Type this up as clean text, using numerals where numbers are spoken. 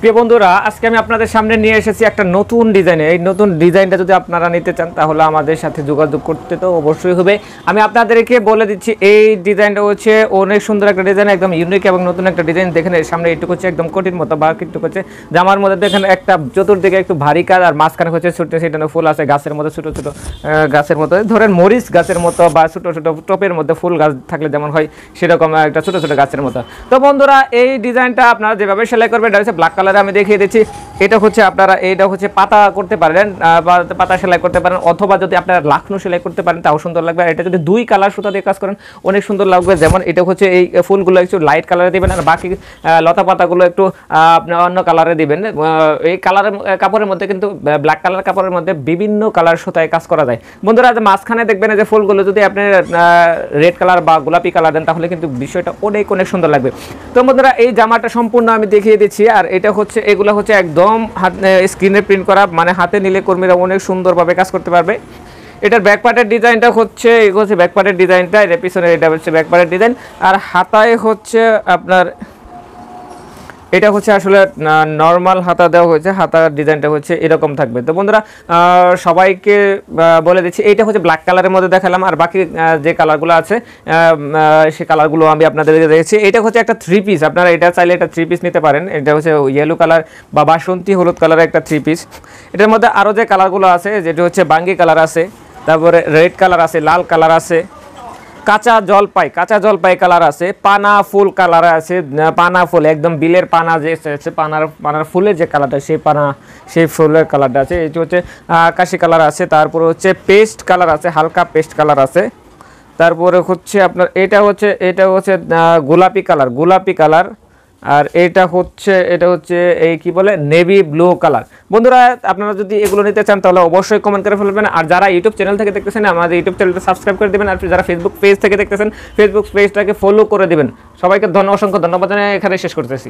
প্রিয় বন্ধুরা, আজকে আমি আপনাদের সামনে নিয়ে এসেছি একটা নতুন ডিজাইন। এই নতুন ডিজাইনটা যদি আপনারা নিতে চান তাহলে আমাদের সাথে যোগাযোগ করতে তো অবশ্যই হবে। আমি আপনাদেরকে বলে দিচ্ছি, এই ডিজাইনটা হচ্ছে অনেক সুন্দর একটা ডিজাইন, একদম ইউনিক এবং নতুন একটা ডিজাইন। দেখেন এর সামনে একটু হচ্ছে একদম কোটির মতো বা একটু হচ্ছে জামার মধ্যে দেখেন একটা চতুর্দিকে একটু ভারী কাজ, আর মাঝখানে হচ্ছে ছোট ছিটানো ফুল আছে গাছের মতো, ছোট ছোট গাছের মতো, ধরেন মরিচ গাছের মতো বা ছোট ছোট টপের মধ্যে ফুল গাছ থাকলে যেমন হয় সেরকম একটা ছোট ছোট গাছের মতো। তো বন্ধুরা, এই ডিজাইনটা আপনারা যেভাবে সেলাই করবেন এটা হচ্ছে ব্ল্যাক কালারে আমি দেখিয়ে দিচ্ছি। এটা হচ্ছে আপনারা এইটা হচ্ছে পাতা করতে পারেন, পাতা সেলাই করতে পারেন, অথবা যদি আপনারা লাখনো সেলাই করতে পারেন তাও সুন্দর লাগবে। আর এটা যদি দুই কালার সুতা দিয়ে কাজ করেন অনেক সুন্দর লাগবে। যেমন এটা হচ্ছে এই ফুলগুলো একটু লাইট কালারে দিবেন, আর বাকি লতা পাতাগুলো একটু আপনার অন্য কালারে দিবেন। এই কালারের কাপড়ের মধ্যে কিন্তু ব্ল্যাক কালার কাপড়ের মধ্যে বিভিন্ন কালার সুতায় কাজ করা যায়। বন্ধুরা, মাঝখানে দেখবেন যে ফুলগুলো যদি আপনি রেড কালার বা গোলাপি কালার দেন তাহলে কিন্তু বিষয়টা অনেক অনেক সুন্দর লাগবে। তো বন্ধুরা, এই জামাটা সম্পূর্ণ আমি দেখিয়ে দিচ্ছি। আর এটা হচ্ছে এগুলো হচ্ছে একদম স্ক্রিনে প্রিন্ট করা, মানে হাতে নিলে কর্মীরা অনেক সুন্দরভাবে কাজ করতে পারবে। এটার ব্যাক পার্টের ডিজাইনটা হচ্ছে এগুলো হচ্ছে ব্যাক পার্টের ডিজাইনটা, এর পিছনে এটা হচ্ছে ব্যাক পার্টের ডিজাইন। আর হাতায় হচ্ছে আপনার এটা হচ্ছে আসলে নর্মাল হাতা দেওয়া হয়েছে, হাতার ডিজাইনটা হচ্ছে এরকম থাকবে। তো বন্ধুরা, সবাইকে বলে দিচ্ছি, এইটা হচ্ছে ব্ল্যাক কালারের মধ্যে দেখালাম, আর বাকি যে কালারগুলো আছে সেই কালারগুলো আমি আপনাদেরকে দেখেছি। এটা হচ্ছে একটা থ্রি পিস, আপনারা এটা চাইলে একটা থ্রি পিস নিতে পারেন। এটা হচ্ছে ইয়েলো কালার বা বাসন্তী হলুদ কালারের একটা থ্রি পিস। এটার মধ্যে আরও যে কালারগুলো আছে, যেটা হচ্ছে বাঙ্গি কালার আছে, তারপরে রেড কালার আছে, লাল কালার আছে, কাঁচা জলপাই কালার আছে, পানা ফুল কালার আছে, পানা ফুল একদম বিলের পানা যে পানার ফুলের যে কালারটা সেই ফুলের কালারটা আছে। এটা হচ্ছে আকাশি কালার আছে, তারপরে হচ্ছে পেস্ট কালার আছে, হালকা পেস্ট কালার আছে, তারপরে হচ্ছে আপনার এটা হচ্ছে গোলাপি কালার, আর এটা হচ্ছে এই কি বলে নেভি ব্লু কালার। বন্ধুরা, আপনারা যদি এগুলো নিতে চান তাহলে অবশ্যই কমেন্ট করে ফেলবেন। আর যারা ইউটিউব চ্যানেল থেকে দেখতেছেন আমাদের ইউটিউব চ্যানেলটা সাবস্ক্রাইব করে দেবেন, আর যারা ফেসবুক পেজ থেকে দেখতেছেন ফেসবুক পেজটাকে ফলো করে দেবেন। সবাইকে অসংখ্য ধন্যবাদ জানিয়ে এখানে শেষ করতেছি।